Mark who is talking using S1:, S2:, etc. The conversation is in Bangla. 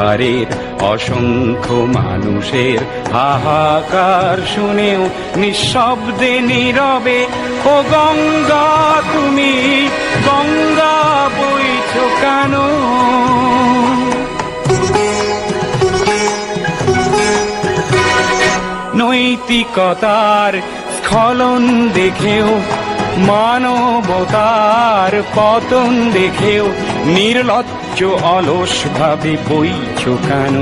S1: দুয়ারের অসংখ্য মানুষের হাহাকার শুনেও নিঃশব্দে নীরবে ও গঙ্গা তুমি গঙ্গা বইছো কেন? নৈতিকতার স্খলন দেখেও মানবতার পতন দেখেও নির্লজ্জ অলস ভাবে বইছো কেন?